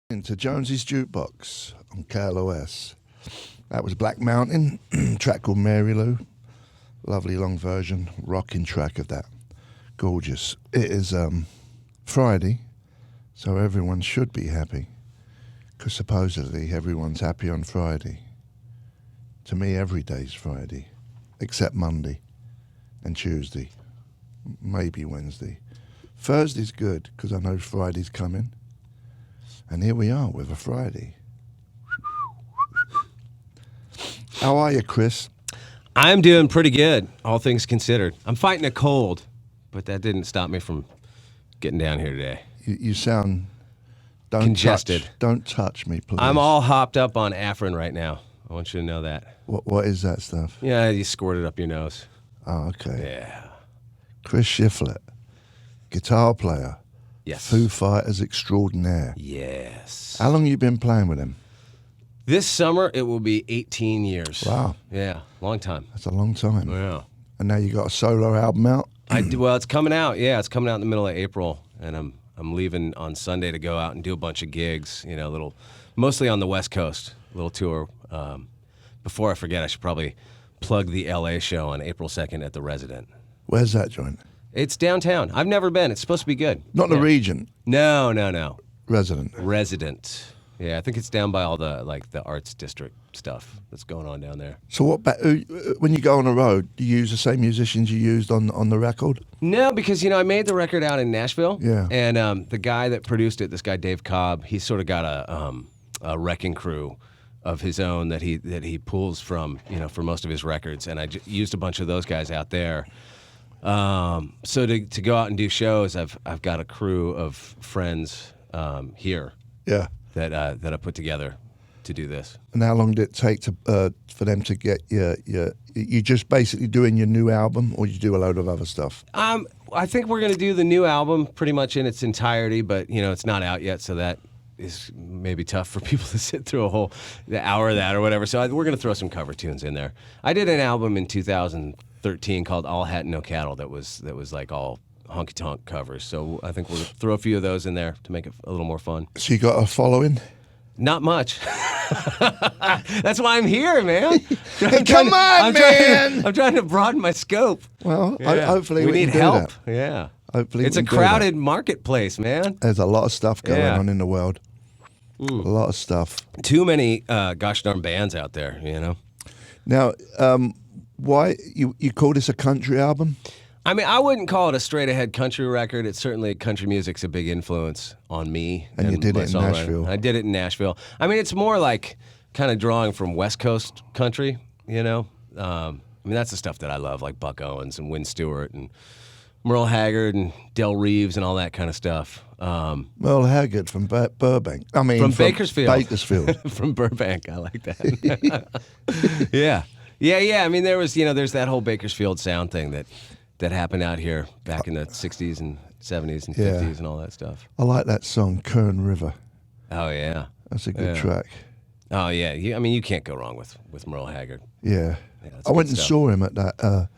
Into Jonesy's Jukebox on KLOS. That was Black Mountain, track called Mary Lou. Lovely long version, rocking track of that. Gorgeous. It is Friday, so everyone should be happy, because supposedly everyone's happy on Friday. To me, every day's Friday, except Monday and Tuesday, maybe Wednesday. Thursday's good, because I know Friday's coming. And here we are with a Friday. How are you, Chris? I'm doing pretty good, all things considered. I'm fighting a cold, but that didn't stop me from getting down here today. You sound congested. Don't touch me, please. I'm all hopped up on Afrin right now. I want you to know that. What is that stuff? Yeah, you squirt it up your nose. Oh, okay. Yeah. Chris Shiflett, guitar player. Yes. Foo Fighters extraordinaire. Yes. How long have you been playing with him? This summer, it will be 18 years. Wow. Yeah, long time. That's a long time. Yeah. And now you got a solo album out? Well, it's coming out. Yeah, it's coming out in the middle of April, and I'm leaving on Sunday to go out and do a bunch of gigs, mostly on the West Coast, a little tour. Before I forget, I should probably plug the LA show on April 2nd at the Resident. Where's that joint? It's downtown. I've never been. It's supposed to be good. Not the region. No. Resident. Yeah, I think it's down by all the arts district stuff that's going on down there. So when you go on the road, do you use the same musicians you used on the record? No, because I made the record out in Nashville. Yeah. And the guy that produced it, this guy Dave Cobb, he's sort of got a wrecking crew of his own that he pulls from, for most of his records, and I used a bunch of those guys out there. So to go out and do shows, I've got a crew of friends here. Yeah. That I put together to do this. And how long did it take for them to get you just basically doing your new album, or you do a load of other stuff? I think we're going to do the new album pretty much in its entirety, but it's not out yet, so that is maybe tough for people to sit through the hour of that or whatever. So we're going to throw some cover tunes in there. I did an album in 2013 called All Hat and No Cattle that was like all honky-tonk covers. So I think we'll throw a few of those in there to make it a little more fun. So you got a following? Not much. That's why I'm here, man. Hey, come on, man! I'm trying to broaden my scope. Well, hopefully we need can do help. that. Yeah. Hopefully it's we a can do crowded that. marketplace, man. There's a lot of stuff going on in the world. A lot of stuff. Too many gosh darn bands out there, Now, why you call this a country album? I mean, I wouldn't call it a straight-ahead country record. It's certainly, country music's a big influence on me. And you did it in Nashville. I did it in Nashville. I mean, it's more like kind of drawing from West Coast country, I mean, that's the stuff that I love, like Buck Owens and Wynn Stewart and Merle Haggard and Del Reeves and all that kind of stuff. Merle Haggard from Burbank. I mean, from Bakersfield. Bakersfield. From Burbank. I like that. Yeah. I mean, there's that whole Bakersfield sound thing that happened out here back in the 60s and 70s and 50s and all that stuff. I like that song, Kern River. Oh, yeah. That's a good track. Oh, yeah. You can't go wrong with Merle Haggard. Yeah. I went and saw him at that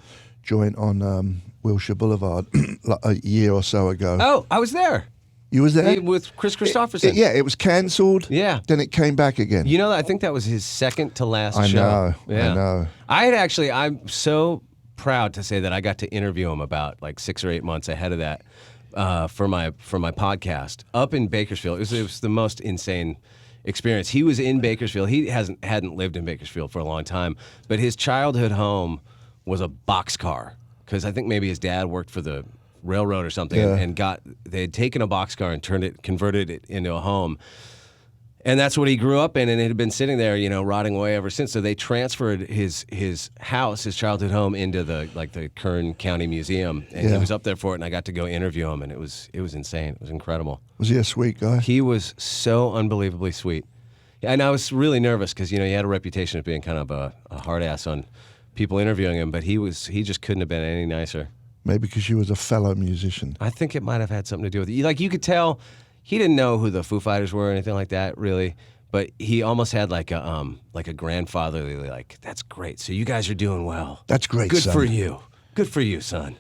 joint on Wilshire Boulevard like a year or so ago. Oh, I was there. You was there? With Chris Christopherson. It was cancelled. Yeah. Then it came back again. I think that was his second to last show. I know. I'm so proud to say that I got to interview him about like 6 or 8 months ahead of that for my podcast up in Bakersfield. It was the most insane experience. He was in Bakersfield. He hadn't lived in Bakersfield for a long time, but his childhood home was a boxcar, because I think maybe his dad worked for the railroad or something, and they had taken a boxcar and converted it into a home. And that's what he grew up in, and it had been sitting there, rotting away ever since. So they transferred his house, his childhood home, into the Kern County Museum, and he was up there for it. And I got to go interview him, and it was insane. It was incredible. Was he a sweet guy? He was so unbelievably sweet, and I was really nervous because he had a reputation of being kind of a hard ass on people interviewing him, but he just couldn't have been any nicer. Maybe because you was a fellow musician. I think it might have had something to do with it. Like, you could tell. He didn't know who the Foo Fighters were or anything like that, really, but he almost had like a grandfatherly, like, that's great. So you guys are doing well. That's great, Good son. for you. Good for you, son.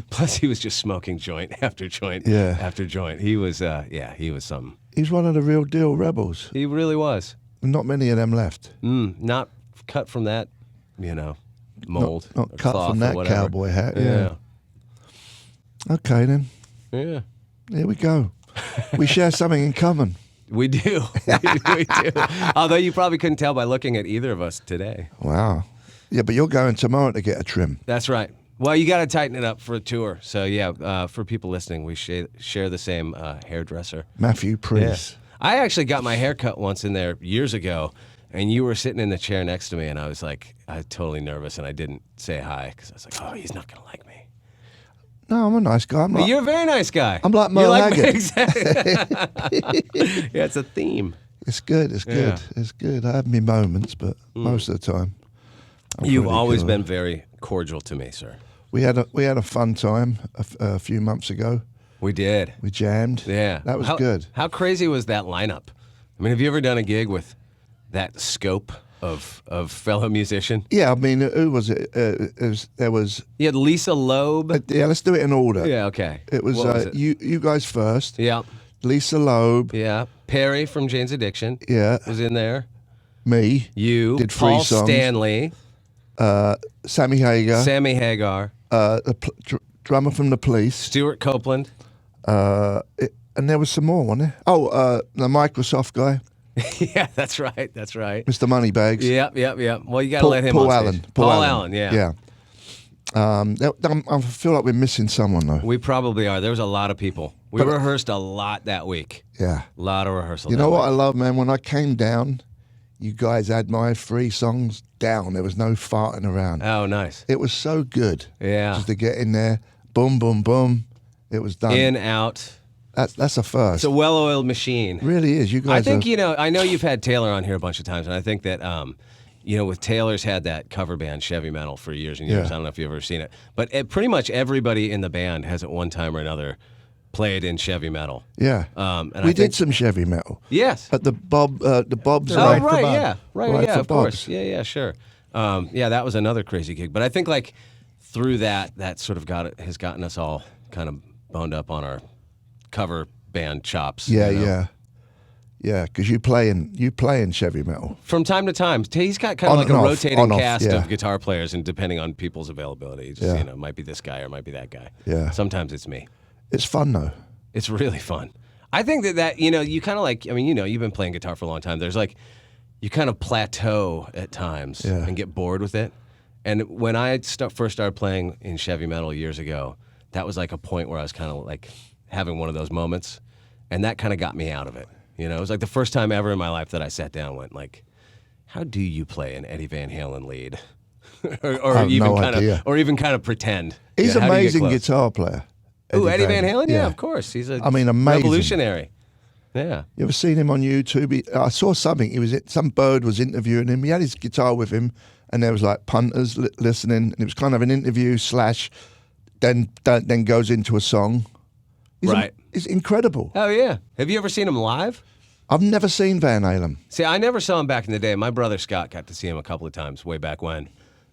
Plus, he was just smoking joint after joint Yeah. after joint. He was, he was something. He's one of the real deal rebels. He really was. Not many of them left. Not cut from that, mold. Not or cut cloth from or that whatever. cowboy hat. Yeah. Okay then. Yeah. Here we go. We share something in common. We do. we do. Although you probably couldn't tell by looking at either of us today. Wow. Yeah, but you're going tomorrow to get a trim. That's right. Well, you got to tighten it up for a tour. So, yeah, for people listening, we share the same hairdresser. Matthew Priest. Yeah. I actually got my hair cut once in there years ago, and you were sitting in the chair next to me, and I was totally nervous, and I didn't say hi because I was like, oh, he's not going to like me. No, I'm a nice guy. You're a very nice guy. I'm like Merle Haggard. Exactly. Yeah, it's a theme. It's good. It's good. Yeah. It's good. I have my moments, but most of the time, You've always been very cordial to me, sir. We had a fun time a few months ago. We did. We jammed. Yeah. That was good. How crazy was that lineup? I mean, have you ever done a gig with that scope of fellow musician? Yeah, I mean, who was it? There was. You had Lisa Loeb. Yeah, let's do it in order. Yeah, okay. It was, What was it? you guys first. Yeah. Lisa Loeb. Yeah. Perry from Jane's Addiction. Yeah. Was in there. Me. You. Did 3 Paul songs. Stanley. Sammy Hagar. Sammy Hagar. The drummer from the Police. Stuart Copeland. And there was some more, wasn't there? Oh, the Microsoft guy, Yeah, that's right. That's right. Mr. Moneybags. Yep. Well, you got to let him Paul on Allen. stage. Paul Allen, yeah. Yeah. I feel like we're missing someone, though. We probably are. There was a lot of people. We rehearsed a lot that week. Yeah. A lot of rehearsal. You know that what I week. love, man? When I came down, you guys had my 3 songs down. There was no farting around. Oh, nice. It was so good. Yeah. Just to get in there, boom, boom, boom. It was done. In, out. That's a first. It's a well-oiled machine. Really is. You guys I think, are, I know you've had Taylor on here a bunch of times, and I think that, with Taylor's had that cover band, Chevy Metal, for years and years. Yeah. I don't know if you've ever seen it. But pretty much everybody in the band has at one time or another played in Chevy Metal. Yeah. And We did some Chevy Metal. Yes. At the Bob's. Oh, Right right, for Bob. yeah. Right, Right yeah, for of course. Bob's. Yeah, sure. Yeah, that was another crazy gig. But I think, through that sort of has gotten us all kind of boned up on our cover band chops. Yeah, you know? yeah. Yeah, because you play in Chevy Metal. From time to time. He's got kind On of like and a off, rotating on off, cast yeah. of guitar players, and depending on people's availability, it just, Yeah. it might be this guy or it might be that guy. Yeah. Sometimes it's me. It's fun, though. It's really fun. I think that you kind of you've been playing guitar for a long time. There's you kind of plateau at times Yeah. and get bored with it. And when I first started playing in Chevy Metal years ago, that was a point where I was kind of having one of those moments, and that kind of got me out of it. It was the first time ever in my life that I sat down and went how do you play an Eddie Van Halen lead? or I have even no kind idea. of, or even kind of pretend. He's How an do you get amazing close? guitar player. Ooh, Eddie Van Halen? Yeah, of course. He's amazing. revolutionary. Yeah. You ever seen him on YouTube? I saw something. Some bird was interviewing him. He had his guitar with him, and there was punters listening, and it was kind of an interview / then goes into a song. Right. It's incredible. Oh, yeah. Have you ever seen him live? I've never seen Van Halen. See, I never saw him back in the day. My brother Scott got to see him a couple of times way back when.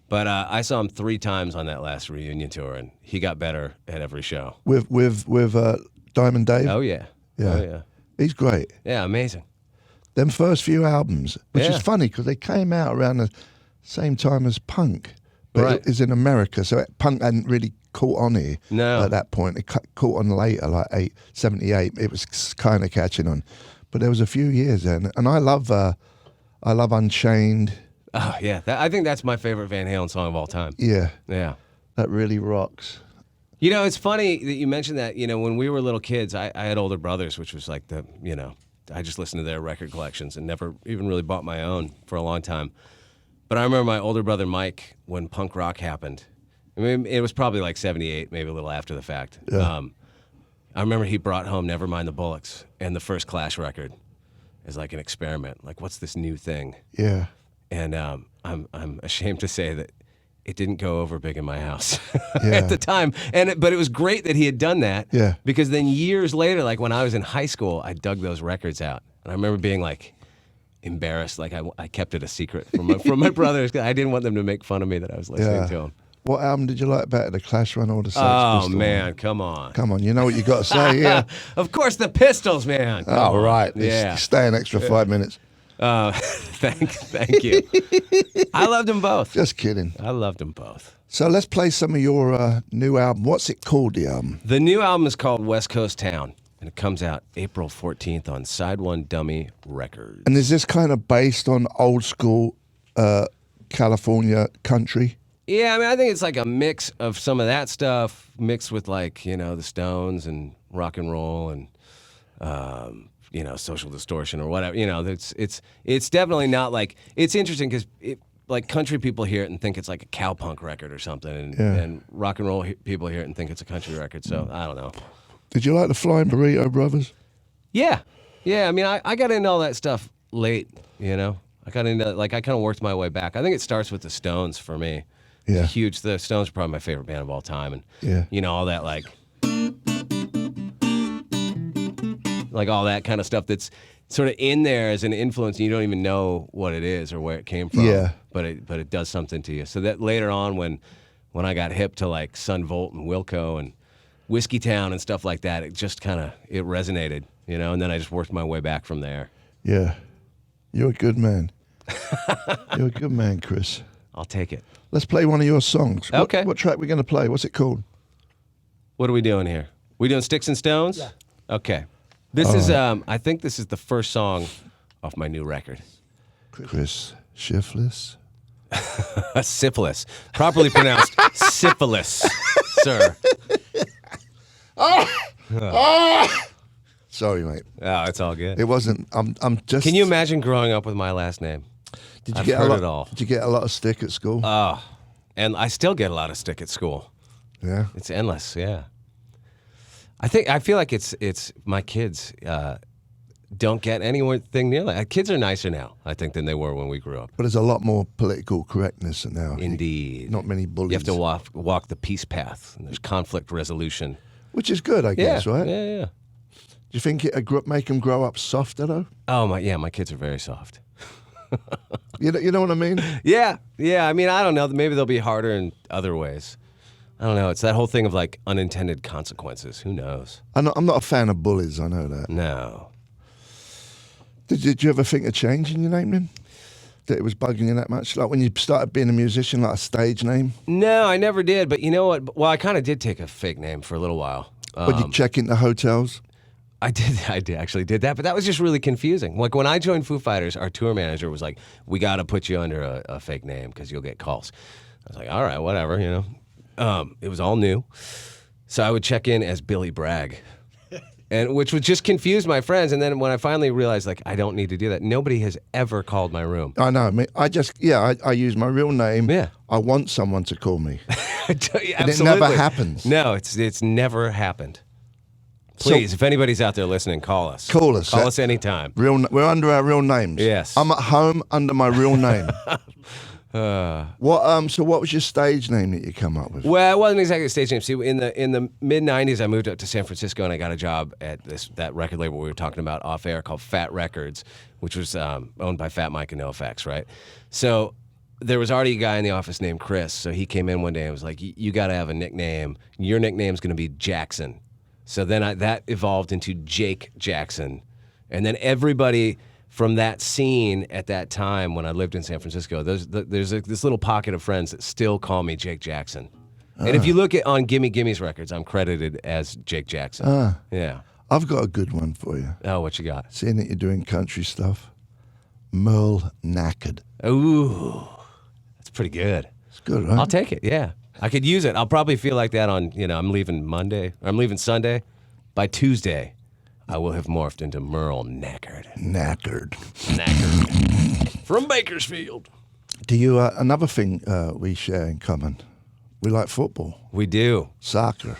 But I saw him 3 times on that last reunion tour, and he got better at every show. With Diamond Dave. Oh, yeah. Yeah. Oh, yeah. He's great. Yeah, amazing. Them first few albums, which Yeah. is funny because they came out around the same time as punk, but Right. it is in America, so punk hadn't really caught on here No. at that point. It caught on later, 78. It was kind of catching on, but there was a few years then, and I love Unchained. Oh, yeah. I think that's my favorite Van Halen song of all time. Yeah, Yeah. that really rocks. It's funny that you mentioned that. When we were little kids, I had older brothers, which was I just listened to their record collections and never even really bought my own for a long time. But I remember my older brother Mike, when punk rock happened. I mean, it was probably 78, maybe a little after the fact. Yeah. I remember he brought home Nevermind the Bollocks and the first Clash record as an experiment. What's this new thing? Yeah, And I'm ashamed to say that it didn't go over big in my house Yeah. at the time. But it was great that he had done that. Yeah. Because then years later, when I was in high school, I dug those records out, and I remember being embarrassed. I kept it a secret from my brothers. I didn't want them to make fun of me that I was listening to them. What album did you like better, the Clash one or the Sex Oh Pistols? man, come on. Come on, you know what you got to say, yeah. Of course, the Pistols, man. Come Oh, on. right. Yeah. Stay an extra 5 minutes. Thank you. I loved them both. Just kidding. I loved them both. So let's play some of your new album. What's it called, the album? The new album is called West Coast Town, and it comes out April 14th on Side One Dummy Records. And is this kind of based on old school California country? Yeah, I mean, I think it's like a mix of some of that stuff mixed with like, the Stones and rock and roll and, Social Distortion or whatever. It's definitely not like, it's interesting because like country people hear it and think it's like a cowpunk record or something, and rock and roll people hear it and think it's a country record. So I don't know. Did you like the Flying Burrito Brothers? Yeah. I mean, I got into all that stuff late. I got into I kind of worked my way back. I think it starts with the Stones for me. Yeah. Huge. The Stones are probably my favorite band of all time, and all that like all that kind of stuff that's sort of in there as an influence, and you don't even know what it is or where it came from. Yeah. But it does something to you. So that later on, when I got hip to like Sun Volt and Wilco and Whiskey Town and stuff like that, it just kind of it resonated, and then I just worked my way back from there. Yeah. You're a good man. You're a good man, Chris. I'll take it. Let's play one of your songs. Okay. What track are we going to play? What's it called? What are we doing here? We doing Sticks and Stones? Yeah. Okay. This is I think this is the first song off my new record. Chris Shiflett. Syphilis. Properly pronounced syphilis, sir. Sorry, mate. Oh, it's all good. It wasn't. I'm just. Can you imagine growing up with my last name? I've get heard a lot, it all. Did you get a lot of stick at school? Oh, and I still get a lot of stick at school. Yeah. It's endless. Yeah. I feel like it's my kids don't get anything near that. Kids are nicer now, I think, than they were when we grew up. But there's a lot more political correctness now. Indeed. Not many bullies. You have to walk the peace path, and there's conflict resolution. Which is good, I guess, right? Yeah. Do you think it make them grow up softer, though? Oh, my kids are very soft. You know what I mean? Yeah. I mean, I don't know. Maybe they'll be harder in other ways. I don't know. It's that whole thing of like unintended consequences. Who knows? I'm not a fan of bullies, I know that. No. Did you ever think of changing your name then? That it was bugging you that much? Like when you started being a musician, like a stage name? No, I never did. But you know what? Well, I kind of did take a fake name for a little while. Would you check into hotels? I actually did that, but that was just really confusing. Like when I joined Foo Fighters, our tour manager was like, "We got to put you under a fake name because you'll get calls." I was like, "All right, whatever," It was all new, so I would check in as Billy Bragg, and which would just confuse my friends. And then when I finally realized, like, I don't need to do that. Nobody has ever called my room. I know. I use my real name. Yeah. I want someone to call me. Absolutely. And it never happens. No, it's never happened. Please, if anybody's out there listening, call us. Call us. Call us anytime. We're under our real names. Yes. I'm at home under my real name. So what was your stage name that you come up with? Well, it wasn't exactly a stage name. See, in the mid '90s, I moved up to San Francisco and I got a job at that record label we were talking about off air called Fat Records, which was owned by Fat Mike and NoFX, right? So there was already a guy in the office named Chris. So he came in one day and was like, "You got to have a nickname. Your nickname's going to be Jackson." So then that evolved into Jake Jackson, and then everybody from that scene at that time when I lived in San Francisco, there's this little pocket of friends that still call me Jake Jackson. And if you look on Gimme Gimme's records, I'm credited as Jake Jackson. Yeah. I've got a good one for you. Oh, what you got? Seeing that you're doing country stuff, Merle Knackered. Ooh, that's pretty good. It's good, right? I'll take it. Yeah, I could use it. I'll probably feel like that on I'm leaving Monday. Or I'm leaving Sunday. By Tuesday, I will have morphed into Merle Knackered. Knackered. From Bakersfield. Do you, another thing we share in common, we like football. We do. Soccer.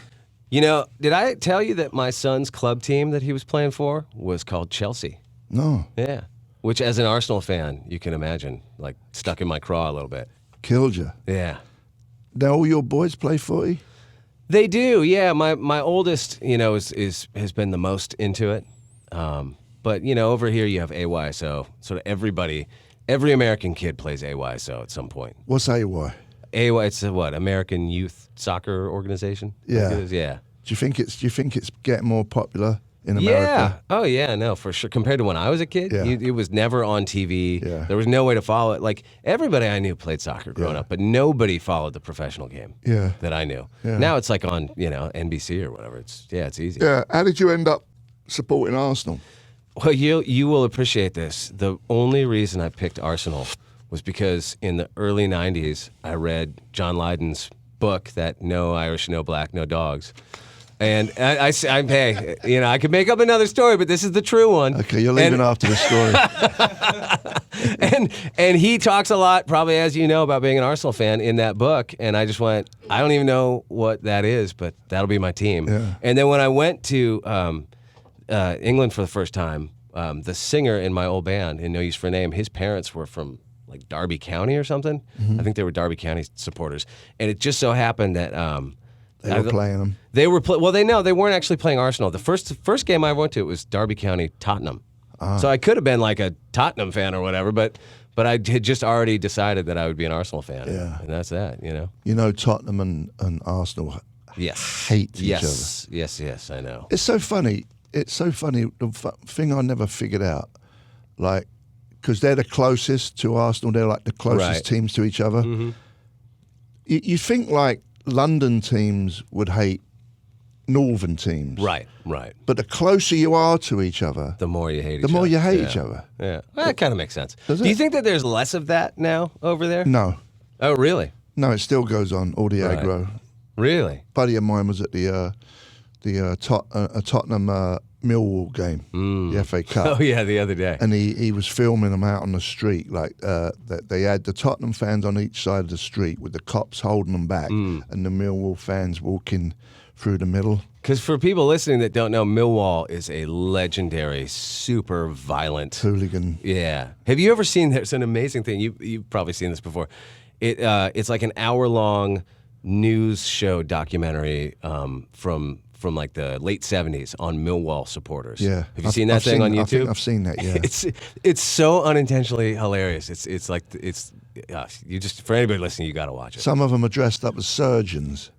Did I tell you that my son's club team that he was playing for was called Chelsea? No. Yeah. Which, as an Arsenal fan, you can imagine, like, stuck in my craw a little bit. Killed you. Yeah. Now all your boys play footy? They do, yeah. My oldest, has been the most into it. But over here you have AYSO. Sort of every American kid plays AYSO at some point. What's AY? AY, it's a what? American Youth Soccer Organization? Yeah. I think it is, yeah. Do you think it's getting more popular in America? Yeah. Oh, yeah, no, for sure. Compared to when I was a kid, Yeah. it was never on TV. Yeah. There was no way to follow it. Like, everybody I knew played soccer growing Yeah. up, but nobody followed the professional game Yeah. that I knew. Yeah. Now it's like on, NBC or whatever. It's easy. Yeah. How did you end up supporting Arsenal? Well, you will appreciate this. The only reason I picked Arsenal was because in the early 90s, I read John Lydon's book that No Irish, No Black, No Dogs. And hey, I could make up another story, but this is the true one. Okay, you're leaving after the story. And he talks a lot, probably as you know, about being an Arsenal fan in that book. And I just went, I don't even know what that is, but that'll be my team. Yeah. And then when I went to England for the first time, the singer in my old band, in No Use for a Name, his parents were from like Derby County or something. I think they were Derby County supporters. And it just so happened that They were playing them. they were they weren't actually playing Arsenal. The first game I went to, it was Derby County Tottenham. So I could have been like a Tottenham fan or whatever, but I had just already decided that I would be an Arsenal fan. Yeah. And that's that, Tottenham and Arsenal Yes. hate each other. Yes, I know. It's so funny. The thing I never figured out, like, because they're the closest to Arsenal. They're like the closest Right. teams to each other. Mm-hmm. You think like London teams would hate Northern teams. Right. But the closer you are to each other, The more you hate each the other. more you hate Yeah. each other. Yeah. Well, that kind of makes sense. Does Do you it? think that there's less of that now over there? No. Oh, really? No, it still goes on, all the Right. aggro. Really? Buddy of mine was at the Tottenham Millwall game, the FA Cup. Oh, yeah, the other day. And he was filming them out on the street, like that they had the Tottenham fans on each side of the street with the cops holding them back, and the Millwall fans walking through the middle. Because for people listening that don't know, Millwall is a legendary, super violent Hooligan. Yeah. Have you ever seen? There's an amazing thing. You've probably seen this before. It's like an hour-long news show documentary from like the late '70s on Millwall supporters. Yeah. Have you seen that thing on YouTube? I think I've seen that. Yeah. It's so unintentionally hilarious. You just, for anybody listening, you got to watch it. Some of them are dressed up as surgeons.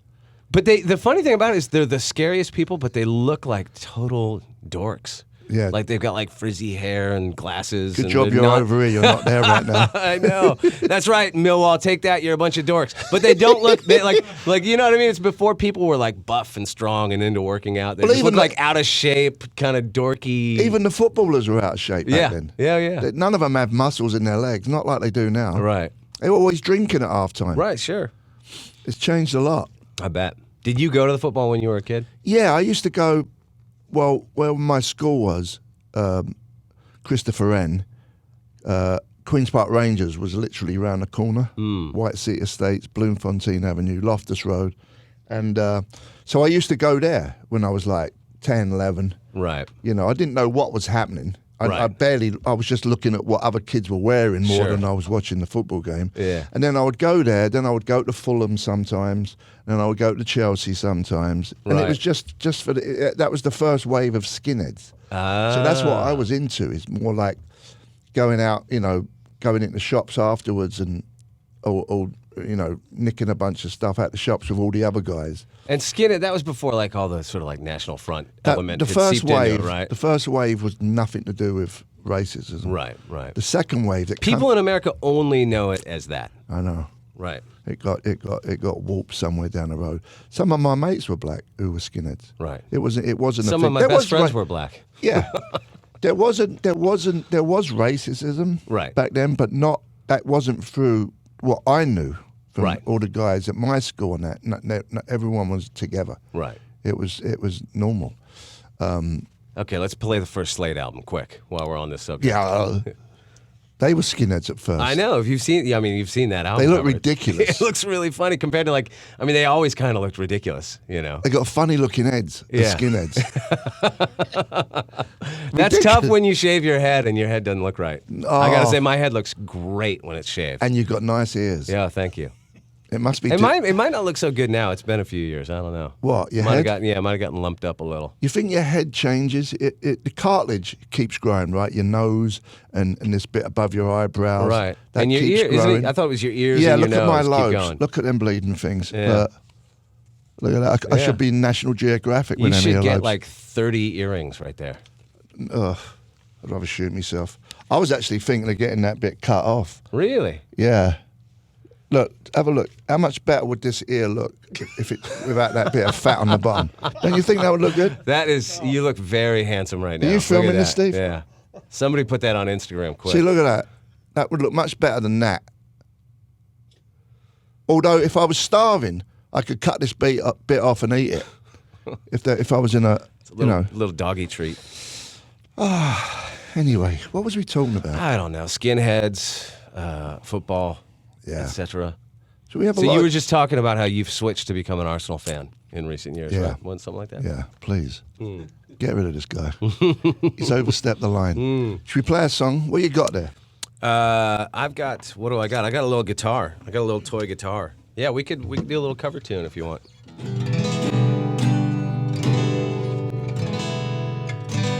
But the funny thing about it is they're the scariest people, but they look like total dorks. Yeah. Like they've got like frizzy hair and glasses. Good and job they're you're not- over here. You're not there right now. I know. That's right, Millwall. Take that. You're a bunch of dorks. But they don't look like you know what I mean. It's before people were like buff and strong and into working out. They Well, just even look like out of shape, kind of dorky. Even the footballers were out of shape back then. Yeah. None of them have muscles in their legs, not like they do now. Right. They were always drinking at halftime. Right. Sure. It's changed a lot. I bet. Did you go to the football when you were a kid? Yeah, I used to go, well, where my school was, Christopher Wren, Queen's Park Rangers was literally around the corner. White City Estates, Bloemfontein Avenue, Loftus Road. And so I used to go there when I was like 10, 11. Right. I didn't know what was happening. Right. I was just looking at what other kids were wearing more Sure. than I was watching the football game. Yeah. And then I would go there, then I would go to Fulham sometimes, and I would go to Chelsea sometimes. And it Right. was just for that was the first wave of skinheads. So that's what I was into, is more like going out, going into shops afterwards and or nicking a bunch of stuff out the shops with all the other guys. And skinhead, that was before like all the sort of like National Front element The had first seeped into wave, it, right? the first wave was nothing to do with racism. Right. The second wave, People in America only know it as that. I know. Right. It got warped somewhere down the road. Some of my mates were black who were skinheads. Right. It wasn't. Some a of thing. my There best was friends were black. Yeah. There was racism Right. back then, but that wasn't through what I knew from Right. all the guys at my school and that. Not everyone was together. Right. It was normal. Okay, let's play the first Slade album quick while we're on this subject. Yeah. They were skinheads at first. I know. If you've seen, you've seen that album. They look cover. ridiculous. It looks really funny compared to they always kind of looked ridiculous, They got funny looking heads. The Yeah. skinheads. That's Ridiculous. tough when you shave your head and your head doesn't look right. I gotta Oh. say, my head looks great when it's shaved. And you've got nice ears. Yeah, thank you. It must be. It might not look so good now. It's been a few years. I don't know. What, your might head? Might have gotten lumped up a little. You think your head changes? The cartilage keeps growing, right? Your nose and this bit above your eyebrows. Right. That and your keeps ear, growing. I thought it was your ears Yeah, and your look at nose. my Keep lobes. going. Look at them bleeding things. Yeah. Look at that. I should be National Geographic You with them should get earlobes. like 30 earrings right there. Ugh, I'd rather shoot myself. I was actually thinking of getting that bit cut off. Really? Yeah. Look, have a look. How much better would this ear look if it without that bit of fat on the bottom? Don't you think that would look good? That is, you look very handsome right now. you Look filming at this, that. Steve? Yeah. Somebody put that on Instagram quick. See, look at that. That would look much better than that. Although, if I was starving, I could cut this bit off and eat it. If I was in It's a little doggy treat. Anyway, what was we talking about? I don't know. Skinheads, football, Yeah. etc. So we have a So lot. you were just talking about how you've switched to become an Arsenal fan in recent years, Yeah. right? Wasn't something like that? Yeah, please. Hmm. Get rid of this guy. He's overstepped the line. Should we play a song? What you got there? I've got, what do I got? I got a little guitar. I got a little toy guitar. Yeah, we could do a little cover tune if you want.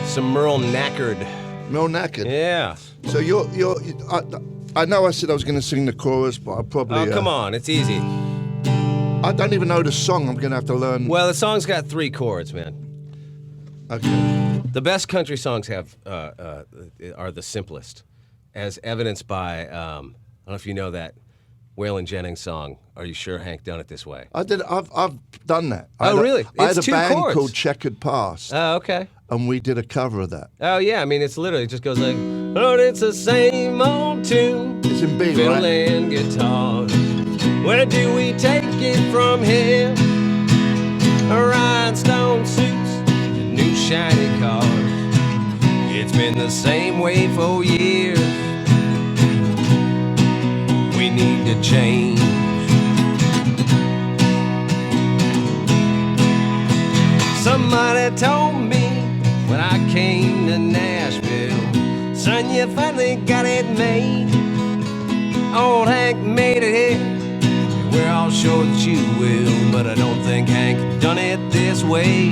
Some Merle Knackard. Mel Knackard. Yeah. So I know I said I was going to sing the chorus, but I probably. Oh, come on. It's easy. I don't even know the song. I'm going to have to learn. Well, the song's got 3 chords, man. Okay. The best country songs have are the simplest, as evidenced by, I don't know if you know that Waylon Jennings song, Are You Sure Hank Done It This Way? I've done that. Really? I had It's a 2 band chords. called Checkered Past, Oh, okay. and we did a cover of that. Oh, yeah. I mean, it's literally, it just goes like, oh, it's the same old tune. It's in B, Fiddle right? and guitar. Where do we take it from here? Rhinestone suits and new shiny cars. It's been the same way for years. We need to change. Somebody told me when I came to Nashville, son, you finally got it made. Old Hank made it here. We're all sure that you will, but I don't think Hank done it this way.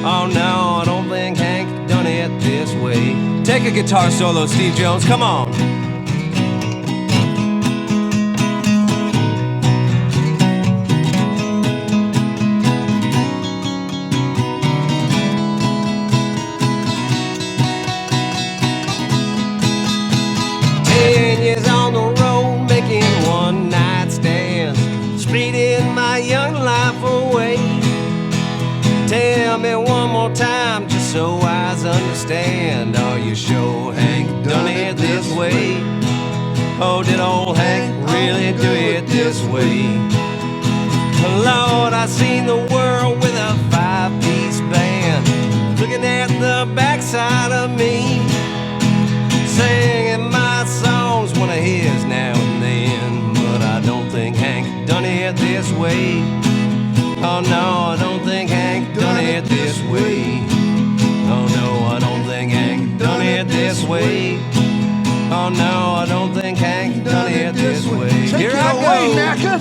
Oh no, I don't think Hank done it this way. Take a guitar solo, Steve Jones, come on. Speeding my young life away. Tell me one more time, just so I understand. Are you sure Hank done it this way? Oh, did old Hank really do it this way? Lord, I seen the world with a 5-piece band, looking at the backside of me, singing my songs, one of his now and then. But I don't think Hank done it this way. Oh no, I don't think Hank done it this way. Oh no, I don't think Hank done it this way. Oh no, I don't think Hank done it this way. Here I go. Knacker.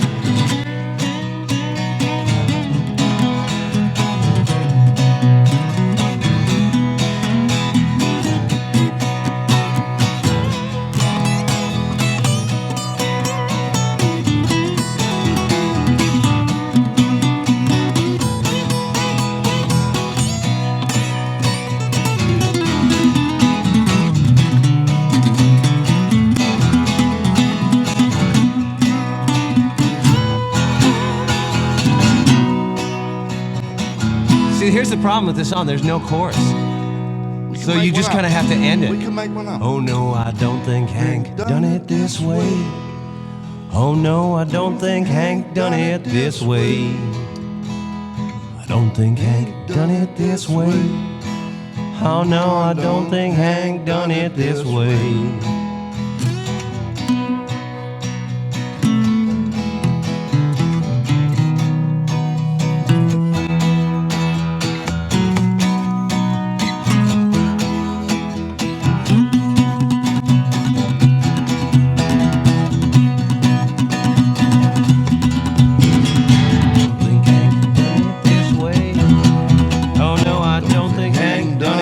See, here's the problem with this song. There's no chorus. So make you just one kind of up. have to end We it. can make one up. Oh no, I don't think Hank done it this way. Oh no, I don't think Hank done it this way. I don't think Hank done it this way. Oh no, I don't think Hank done it this way.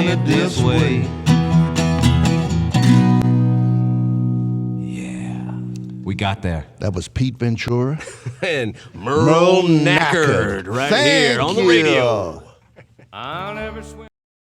done it this way. We got there. That was Pete Ventura. And Merle Knackard right Thank here on the you. radio. I'll never swim.